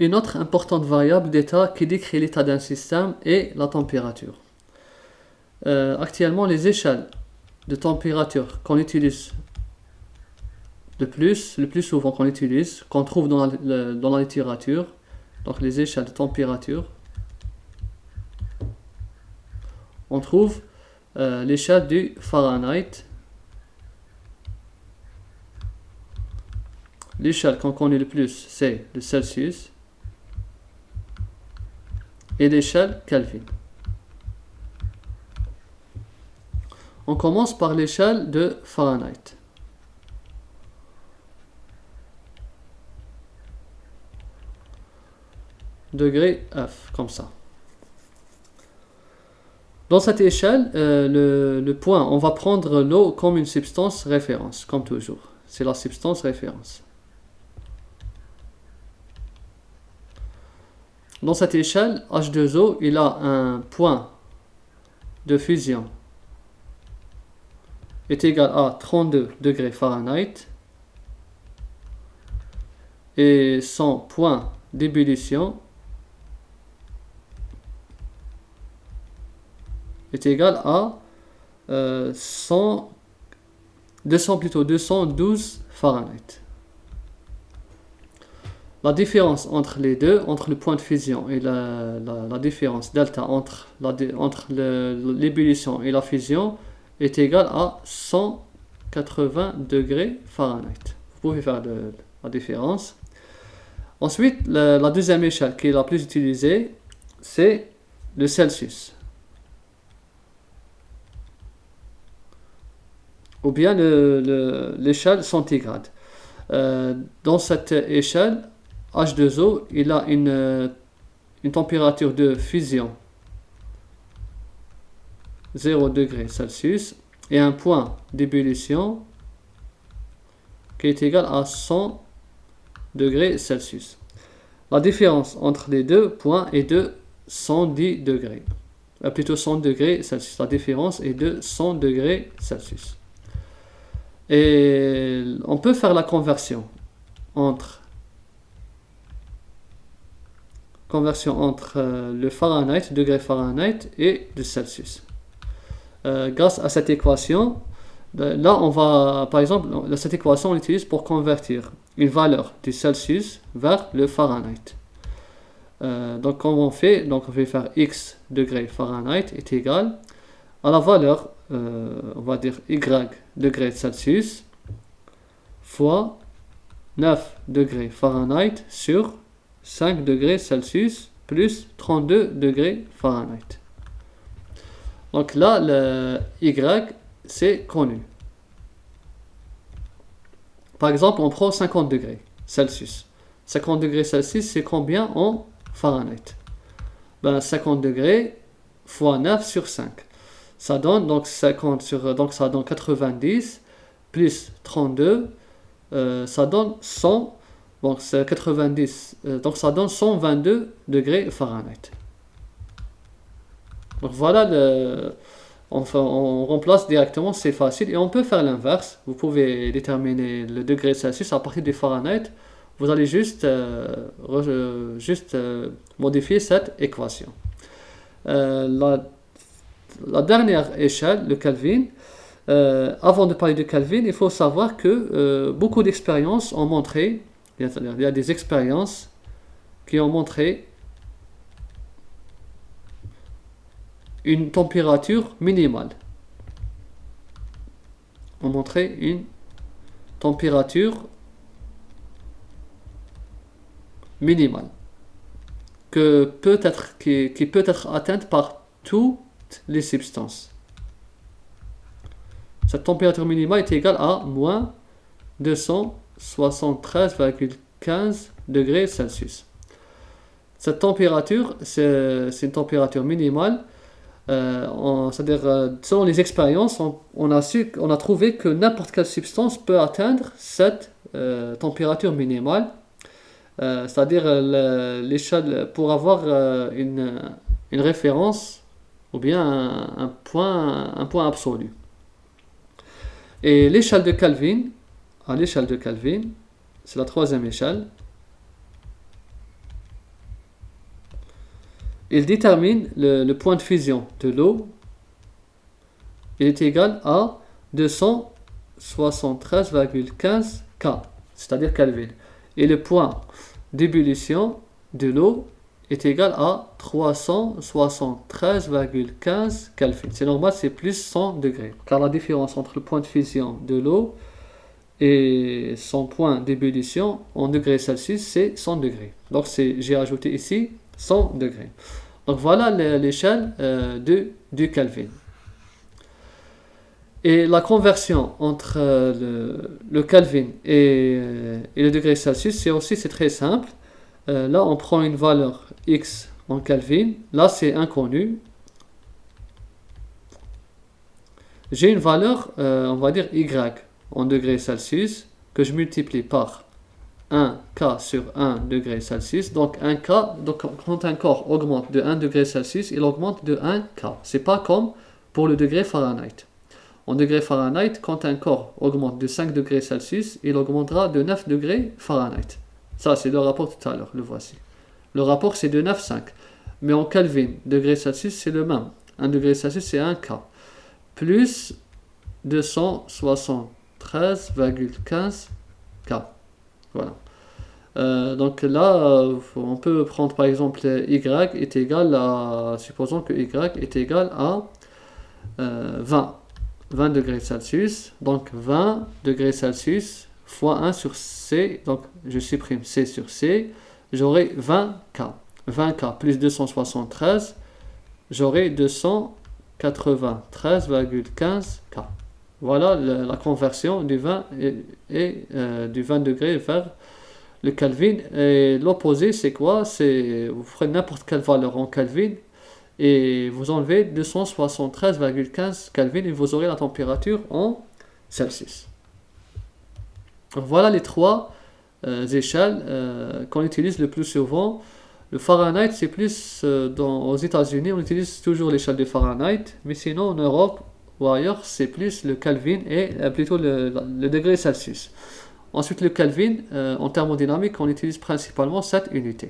Une autre importante variable d'état qui décrit l'état d'un système est la température. Actuellement, les échelles de température qu'on utilise le plus souvent qu'on utilise, qu'on trouve dans la littérature, donc les échelles de température, on trouve l'échelle du Fahrenheit. L'échelle qu'on connaît le plus, c'est le Celsius. Et l'échelle Kelvin. On commence par l'échelle de Fahrenheit. Degré F, comme ça. Dans cette échelle, le point, on va prendre l'eau comme une substance référence, comme toujours. C'est la substance référence. Dans cette échelle, H2O, il a un point de fusion est égal à 32 degrés Fahrenheit et son point d'ébullition est égal à 212 Fahrenheit. La différence entre les deux, entre le point de fusion et la différence delta entre l'ébullition et la fusion est égale à 180 degrés Fahrenheit. Vous pouvez faire la différence. Ensuite, la deuxième échelle qui est la plus utilisée, c'est le Celsius. Ou bien l'échelle centigrade. Dans cette échelle, H2O, il a une température de fusion 0 degrés Celsius et un point d'ébullition qui est égal à 100 degrés Celsius. La différence entre les deux points est de 110 degrés. Plutôt 100 degrés Celsius. La différence est de 100 degrés Celsius. Et on peut faire la conversion entre le Fahrenheit, degré Fahrenheit et le Celsius. Grâce à cette équation, là on va, par exemple, cette équation on l'utilise pour convertir une valeur du Celsius vers le Fahrenheit. Donc comment on fait? Donc on va faire x degrés Fahrenheit est égal à la valeur, on va dire y degrés Celsius fois 9 degrés Fahrenheit sur 5 degrés Celsius plus 32 degrés Fahrenheit. Donc là, le y, c'est connu. Par exemple, on prend 50 degrés Celsius. 50 degrés Celsius, c'est combien en Fahrenheit? 50 degrés fois 9 sur 5. Ça donne donc 50 donc ça donne 90 plus 32, ça donne 100. Donc c'est 90, donc ça donne 122 degrés Fahrenheit. Donc voilà, on remplace directement, c'est facile. Et on peut faire l'inverse. Vous pouvez déterminer le degré Celsius à partir du Fahrenheit. Vous allez juste modifier cette équation. La dernière échelle, le Kelvin. Avant de parler de Kelvin, il faut savoir que beaucoup d'expériences ont montré, il y a des expériences qui ont montré une température minimale. On montrait une température minimale qui peut être atteinte par toutes les substances. Cette température minimale est égale à moins 273,15 degrés Celsius. Cette température, c'est une température minimale. C'est-à-dire, selon les expériences, on a trouvé que n'importe quelle substance peut atteindre cette température minimale. C'est-à-dire, l'échelle, pour avoir une référence ou bien un point absolu. Et l'échelle de Kelvin, c'est la troisième échelle. il détermine le point de fusion de l'eau. Il est égal à 273,15 K, c'est-à-dire Kelvin. Et le point d'ébullition de l'eau est égal à 373,15 Kelvin. C'est normal, c'est plus 100 degrés, car la différence entre le point de fusion de l'eau et son point d'ébullition en degrés Celsius, c'est 100 degrés. Donc j'ai ajouté ici 100 degrés. Donc voilà l'échelle du Kelvin. Et la conversion entre le Kelvin et le degré Celsius, c'est très simple. Là, on prend une valeur X en Kelvin. Là, c'est inconnu. J'ai une valeur, on va dire Y en degrés Celsius, que je multiplie par 1K sur 1 degré Celsius. Donc, 1K, donc quand un corps augmente de 1 degré Celsius, il augmente de 1K. C'est pas comme pour le degré Fahrenheit. En degrés Fahrenheit, quand un corps augmente de 5 degrés Celsius, il augmentera de 9 degrés Fahrenheit. Ça, c'est le rapport tout à l'heure, le voici. Le rapport, c'est de 9,5. Mais en Kelvin, degrés Celsius, c'est le même. 1 degré Celsius, c'est 1K. Plus 273,15 K. Voilà. Donc là, on peut prendre par exemple Y est égal à, supposons que Y est égal à 20 degrés Celsius. Donc 20 degrés Celsius fois 1 sur C. Donc je supprime C sur C. J'aurai 20K. 20K plus 273. J'aurai 293,15 K. Voilà la conversion du 20 et du 20 degrés vers le Kelvin. Et l'opposé, c'est quoi? C'est vous prenez n'importe quelle valeur en Kelvin et vous enlevez 273,15 Kelvin et vous aurez la température en Celsius. Voilà les trois échelles qu'on utilise le plus souvent. Le Fahrenheit, c'est plus aux États-Unis, on utilise toujours l'échelle de Fahrenheit, mais sinon en Europe ou ailleurs, c'est plus le Kelvin et plutôt le degré Celsius. Ensuite, le Kelvin, en thermodynamique, on utilise principalement cette unité.